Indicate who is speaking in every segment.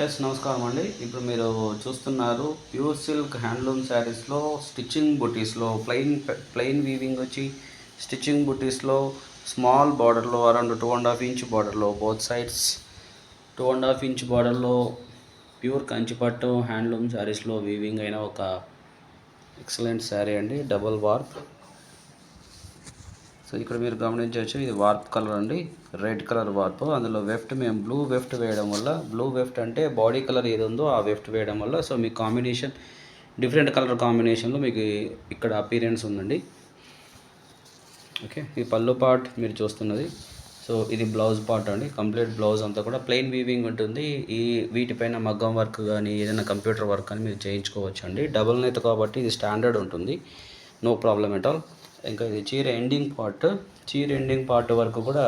Speaker 1: Yes నమస్కారం అండి. ఇప్పుడు మీరు చూస్తున్నారు ప్యూర్ సిల్క్ హ్యాండ్లూమ్ శారీస్లో స్టిచ్చింగ్ బుటీస్లో ప్లెయిన్ వీవింగ్ వచ్చి స్టిచ్చింగ్ బుటీస్లో స్మాల్ బార్డర్లో అరౌండ్ 2.5 ఇంచ్ బార్డర్లో బోత్ సైడ్స్ 2.5 ఇంచ్ బార్డర్లో ప్యూర్ కంచిపట్టు హ్యాండ్లూమ్ శారీస్లో వీవింగ్ అయిన ఒక ఎక్సలెంట్ శారీ అండి. Double warp. సో ఇక్కడ మీరు గమనించవచ్చు, ఇది వార్ప్ కలర్ అండి, రెడ్ కలర్ వార్ప్. అందులో వెఫ్ట్ మేము బ్లూ వెఫ్ట్ వేయడం వల్ల, బ్లూ వెఫ్ట్ అంటే బాడీ కలర్ ఏది ఉందో ఆ వెఫ్ట్ వేయడం వల్ల సో మీ కాంబినేషన్ డిఫరెంట్ కలర్ కాంబినేషన్లో మీకు ఇక్కడ అపీరెన్స్ ఉందండి. ఓకే, ఈ పళ్ళు పార్ట్ మీరు చూస్తున్నది. సో ఇది బ్లౌజ్ పార్ట్ అండి. కంప్లీట్ బ్లౌజ్ అంతా కూడా ప్లెయిన్ వీవింగ్ ఉంటుంది. ఈ వీటిపైన మగ్గం వర్క్ కానీ ఏదైనా కంప్యూటర్ వర్క్ కానీ మీరు చేయించుకోవచ్చు అండి. డబుల్ నెత్ కాబట్టి ఇది స్టాండర్డ్ ఉంటుంది, నో ప్రాబ్లం ఎట్ ఆల్. ఇంకా ఇది చీర ఎండింగ్ పార్ట్ వరకు కూడా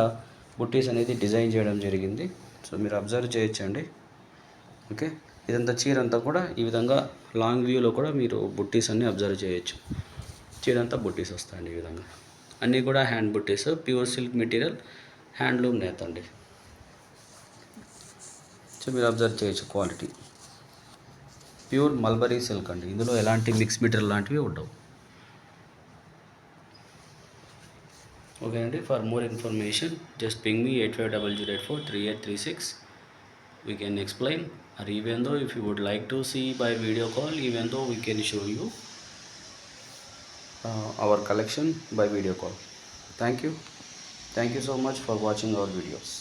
Speaker 1: బుట్టీస్ అనేది డిజైన్ చేయడం జరిగింది. సో మీరు అబ్జర్వ్ చేయొచ్చండి. ఓకే, ఇదంతా చీర అంతా కూడా ఈ విధంగా లాంగ్ వ్యూలో కూడా మీరు బుట్టీస్ అన్నీ అబ్జర్వ్ చేయొచ్చు. చీర అంతా బుట్టీస్ వస్తాయండి ఈ విధంగా. అన్నీ కూడా హ్యాండ్ బుట్టీస్, ప్యూర్ సిల్క్ మెటీరియల్, హ్యాండ్లూమ్ నేత అండి. సో మీరు అబ్జర్వ్ చేయొచ్చు క్వాలిటీ. ప్యూర్ మల్బరీ సిల్క్ అండి. ఇందులో ఎలాంటి మిక్స్ మెటీరియల్ లాంటివి ఉండవు. ఓకే అండి. For more information just ping me 8500843836. We can explain, or even though if you would like to see by video call, even though we can show you our collection by video call. Thank you so much for watching our videos.